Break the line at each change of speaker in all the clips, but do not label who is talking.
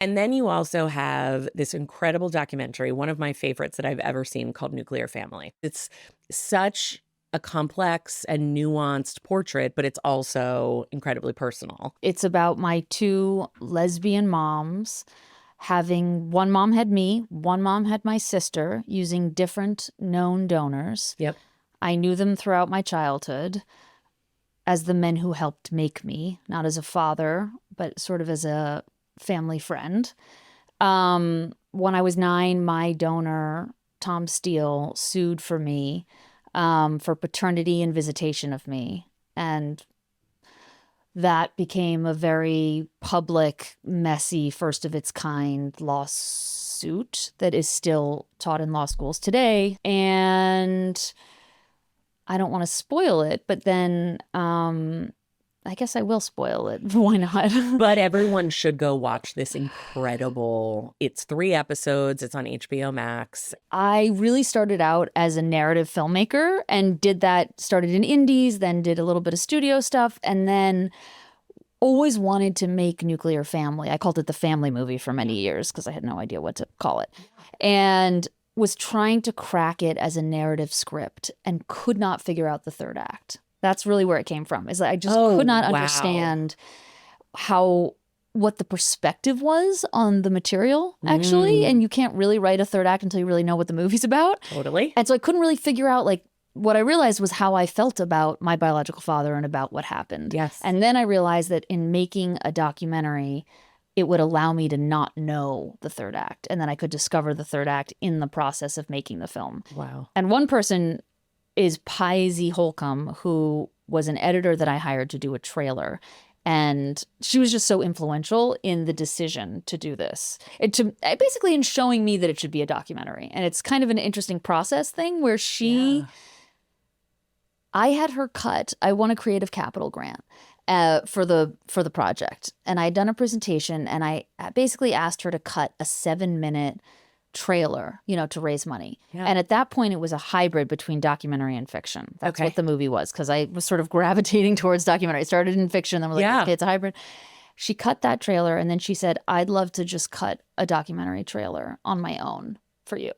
And then you also have this incredible documentary, one of my favorites that I've ever seen, called Nuclear Family. It's such a complex and nuanced portrait, but it's also incredibly personal.
It's about my two lesbian moms having, one mom had me, one mom had my sister, using different known donors.
Yep.
I knew them throughout my childhood as the men who helped make me, not as a father, but sort of as a family friend. When I was 9, my donor, Tom Steele, sued for me for paternity and visitation of me. And that became a very public, messy, first of its kind lawsuit that is still taught in law schools today. And I don't want to spoil it, but then I guess I will spoil it. Why not?
But everyone should go watch this incredible, it's 3 episodes. It's on HBO Max.
I really started out as a narrative filmmaker and started in indies, then did a little bit of studio stuff, and then always wanted to make Nuclear Family. I called it the family movie for many years because I had no idea what to call it. And was trying to crack it as a narrative script and could not figure out the third act. That's really where it came from. Is that I just could not understand what the perspective was on the material, actually. And you can't really write a third act until you really know what the movie's about.
Totally.
And so I couldn't really figure out, like, what I realized was how I felt about my biological father and about what happened.
Yes.
And then I realized that in making a documentary, it would allow me to not know the third act. And then I could discover the third act in the process of making the film.
Wow.
And one person is Paisy Holcomb, who was an editor that I hired to do a trailer. And she was just so influential in the decision to do this. Basically in showing me that it should be a documentary. And it's kind of an interesting process thing where I had her cut. I won a Creative Capital grant for the project. And I'd done a presentation and I basically asked her to cut a 7-minute trailer, to raise money. Yeah. And at that point, it was a hybrid between documentary and fiction. That's what the movie was, because I was sort of gravitating towards documentary. I started in fiction, then we're like, okay, it's a hybrid. She cut that trailer, and then she said, I'd love to just cut a documentary trailer on my own for you.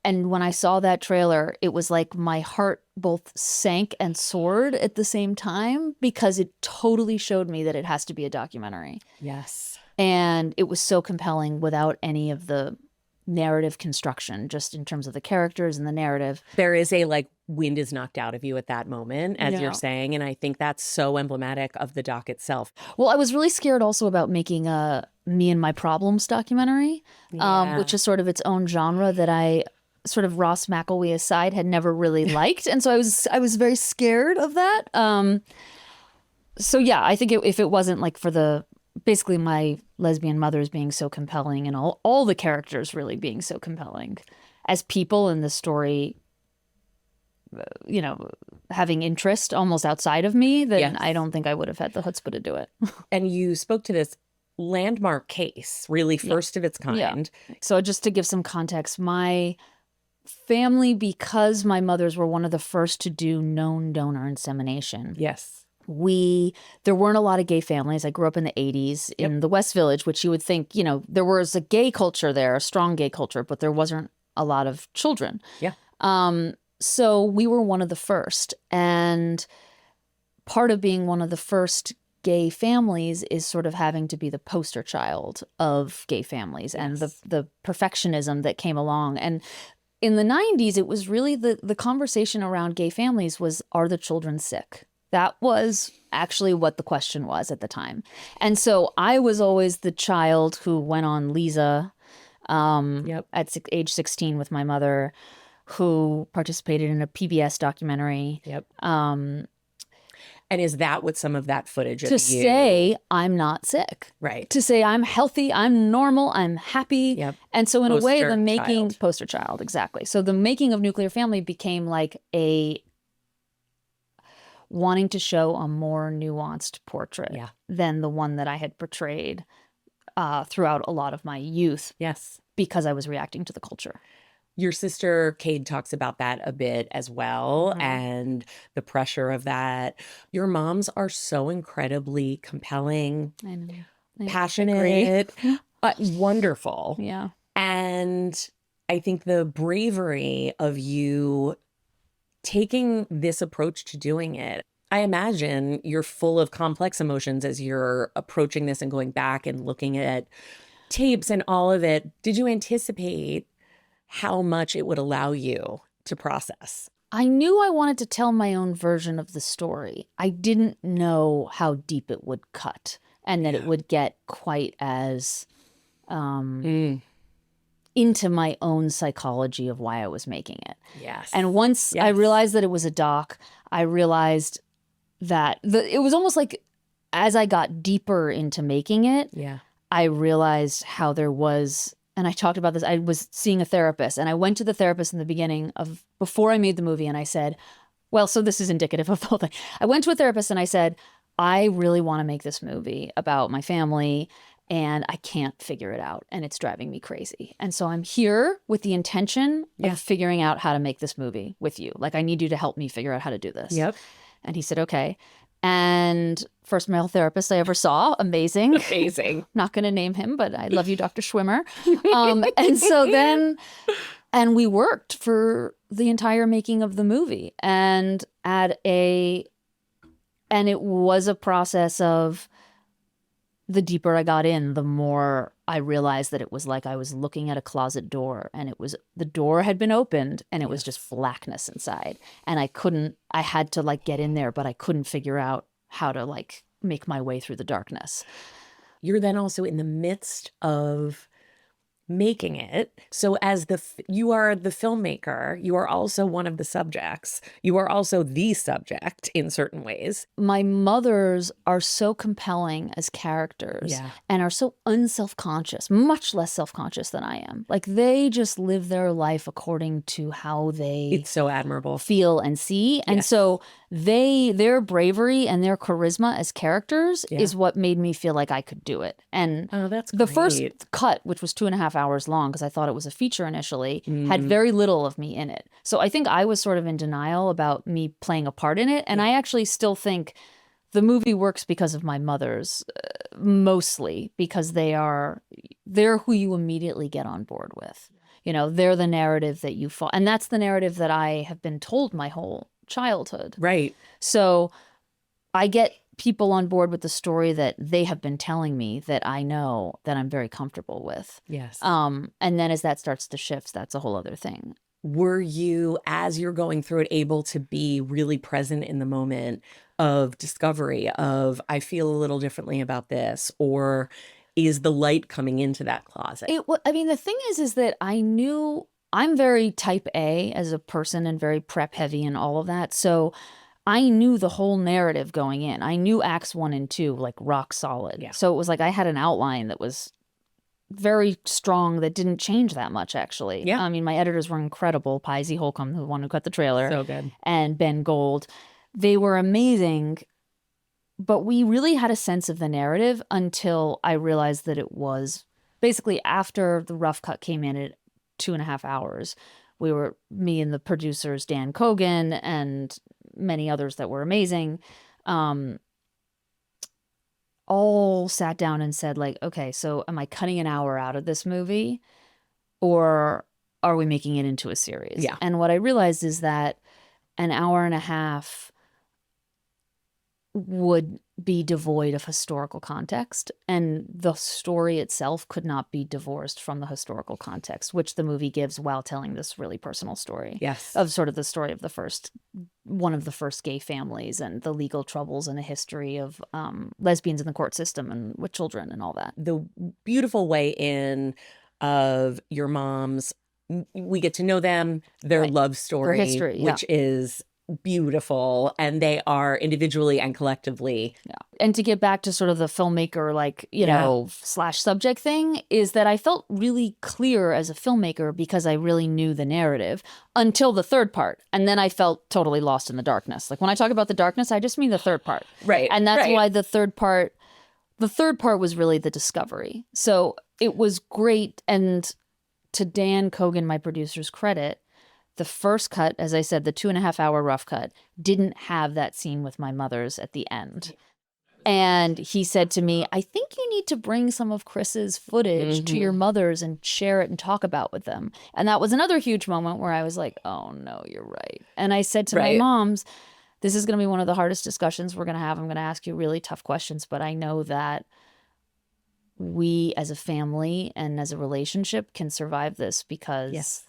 And when I saw that trailer, it was like my heart both sank and soared at the same time, because it totally showed me that it has to be a documentary.
Yes.
And it was so compelling without any of the narrative construction, just in terms of the characters and the narrative.
There is a wind is knocked out of you at that moment, as you're saying. And I think that's so emblematic of the doc itself.
Well, I was really scared also about making a Me and My Problems documentary, which is sort of its own genre that I sort of Ross McElwee aside had never really liked. And so I was very scared of that. So yeah, I think if it wasn't for basically my lesbian mothers being so compelling and all the characters really being so compelling as people in the story, having interest almost outside of me, then I don't think I would have had the chutzpah to do it.
And you spoke to this landmark case, really first of its kind.
Yeah. So just to give some context, my family, because my mothers were one of the first to do known donor insemination.
Yes.
There weren't a lot of gay families. I grew up in the 80s in the West Village, which you would think, there was a gay culture there, a strong gay culture, but there wasn't a lot of children.
Yeah.
So we were one of the first. And part of being one of the first gay families is sort of having to be the poster child of gay families and the perfectionism that came along. And in the 90s, it was really the conversation around gay families was, are the children sick? That was actually what the question was at the time. And so I was always the child who went on Lisa at age 16 with my mother, who participated in a PBS documentary.
Yep. And is that what some of that footage of
to say I'm not sick?
Right.
To say I'm healthy, I'm normal, I'm happy.
Yep.
And so in a way, the making
child.
Poster child, exactly. So the making of Nuclear Family became like wanting to show a more nuanced portrait than the one that I had portrayed throughout a lot of my youth.
Yes.
Because I was reacting to the culture.
Your sister, Cade, talks about that a bit as well, and the pressure of that. Your moms are so incredibly compelling, passionate. Wonderful.
Yeah.
And I think the bravery of you taking this approach to doing it, I imagine you're full of complex emotions as you're approaching this and going back and looking at tapes and all of it. Did you anticipate how much it would allow you to process?
I knew I wanted to tell my own version of the story. I didn't know how deep it would cut and that it would get quite as into my own psychology of why I was making it.
Yes.
And once I realized that it was a doc, I realized that it was almost like as I got deeper into making it, I realized how there was, and I talked about this, I was seeing a therapist, and I went to the therapist in the beginning of, before I made the movie, and I said, well, so this is indicative of the whole thing. I went to a therapist and I said, I really want to make this movie about my family, and I can't figure it out, and it's driving me crazy. And so I'm here with the intention of figuring out how to make this movie with you. Like, I need you to help me figure out how to do this.
Yep.
And he said, okay. And first male therapist I ever saw. Amazing.
Amazing.
Not going to name him, but I love you, Dr. Schwimmer. And so then, and we worked for the entire making of the movie. And it was a process of, the deeper I got in, the more I realized that it was like I was looking at a closet door, and the door had been opened and it was just blackness inside. And I had to like get in there, but I couldn't figure out how to like make my way through the darkness.
You're then also in the midst of making it. So as you are the filmmaker, you are also one of the subjects. You are also the subject in certain ways.
My mothers are so compelling as characters and are so unselfconscious, much less self-conscious than I am. Like, they just live their life according to how they
it's so admirable
feel and see. And so their bravery and their charisma as characters is what made me feel like I could do it. And
that's
the
great.
first cut, which was 2.5 hours long, because I thought it was a feature initially, had very little of me in it. So I think I was sort of in denial about me playing a part in it. And I actually still think the movie works because of my mothers, mostly because they're who you immediately get on board with. You know, they're the narrative that you follow. And that's the narrative that I have been told my whole childhood.
Right.
So I get people on board with the story that they have been telling me that I know that I'm very comfortable with.
Yes.
And then as that starts to shift, that's a whole other thing.
Were you, as you're going through it, able to be really present in the moment of discovery of, I feel a little differently about this, or is the light coming into that closet?
I mean, the thing is that I knew I'm very type A as a person and very prep heavy and all of that. So I knew the whole narrative going in. I knew acts 1 and 2, like rock solid. Yeah. So it was like I had an outline that was very strong that didn't change that much, actually.
Yeah.
I mean, my editors were incredible. Paisy Holcomb, the one who cut the trailer.
So good.
And Ben Gold. They were amazing. But we really had a sense of the narrative until I realized that it was basically after the rough cut came in at 2.5 hours. Me and the producers, Dan Cogan and many others that were amazing, all sat down and said, like, okay, so am I cutting an hour out of this movie, or are we making it into a series?
Yeah.
And what I realized is that an hour and a half would be devoid of historical context, and the story itself could not be divorced from the historical context, which the movie gives while telling this really personal story.
Yes.
Of sort of the story of one of the first gay families and the legal troubles and a history of lesbians in the court system and with children and all that.
The beautiful way in of your mom's, we get to know them, their love story,
their history,
which is beautiful, and they are individually and collectively.
Yeah. And to get back to sort of the filmmaker, like, you know, / subject thing, is that I felt really clear as a filmmaker because I really knew the narrative until the third part. And then I felt totally lost in the darkness. Like, when I talk about the darkness, I just mean the third part.
Right.
And that's why the third part was really the discovery. So it was great. And to Dan Cogan, my producer's credit, the first cut, as I said, the 2.5 hour rough cut, didn't have that scene with my mothers at the end. And he said to me, I think you need to bring some of Chris's footage to your mothers and share it and talk about with them. And that was another huge moment where I was like, oh no, you're right. And I said to my moms, this is going to be one of the hardest discussions we're going to have. I'm going to ask you really tough questions, but I know that we as a family and as a relationship can survive this because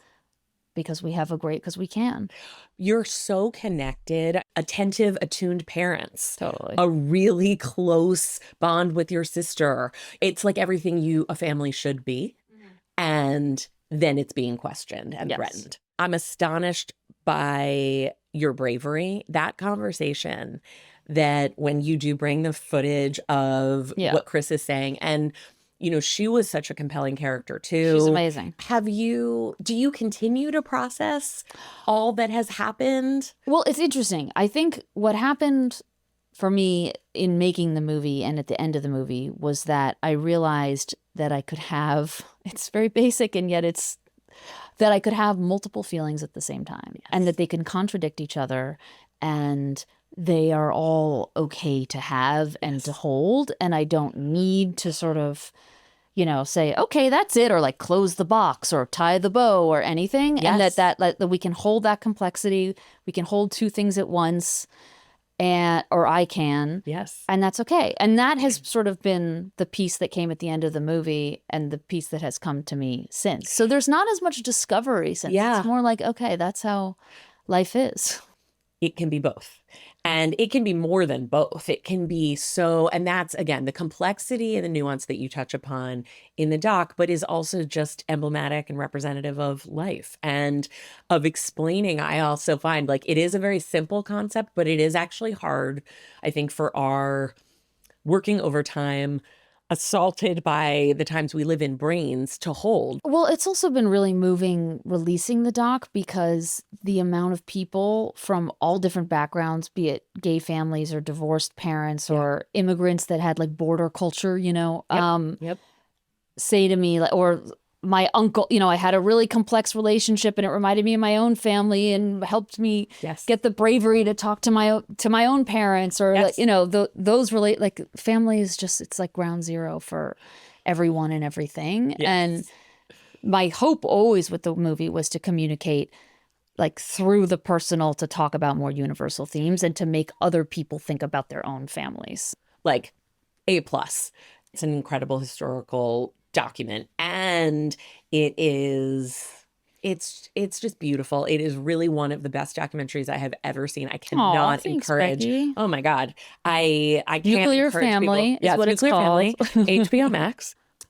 because we can.
You're so connected, attentive, attuned parents.
Totally.
A really close bond with your sister. It's like everything a family should be. And then it's being questioned and threatened. I'm astonished by your bravery. That conversation, that when you do bring the footage of what Chris is saying, and she was such a compelling character too.
She's amazing.
Do you continue to process all that has happened?
Well, it's interesting. I think what happened for me in making the movie and at the end of the movie was that I realized that I could have, it's very basic and yet it's that I could have multiple feelings at the same time and that they can contradict each other and they are all okay to have and to hold. And I don't need to sort of, say, okay, that's it, or like close the box or tie the bow or anything. And that we can hold that complexity. We can hold two things at once. Or I can.
Yes.
And that's okay. And that has sort of been the piece that came at the end of the movie and the piece that has come to me since. So there's not as much discovery since. It's more like, okay, that's how life is.
It can be both. And it can be more than both. It can be and that's, again, the complexity and the nuance that you touch upon in the doc, but is also just emblematic and representative of life and of explaining. I also find like it is a very simple concept, but it is actually hard, I think, for our working overtime, assaulted by the times we live in brains to hold.
Well, it's also been really moving releasing the doc because the amount of people from all different backgrounds, be it gay families or divorced parents or immigrants that had like border culture, say to me, or my uncle, I had a really complex relationship and it reminded me of my own family and helped me get the bravery to talk to my own parents or, those relate, like family is just, it's like ground zero for everyone and everything. Yes. And my hope always with the movie was to communicate like through the personal to talk about more universal themes and to make other people think about their own families.
Like A+. It's an incredible historical document and it's just beautiful. It is really one of the best documentaries I have ever seen. I cannot encourage.
Becky.
Oh my God. I can't
Nuclear
encourage
Family
people.
is what it's
Nuclear
called.
Family, HBO Max.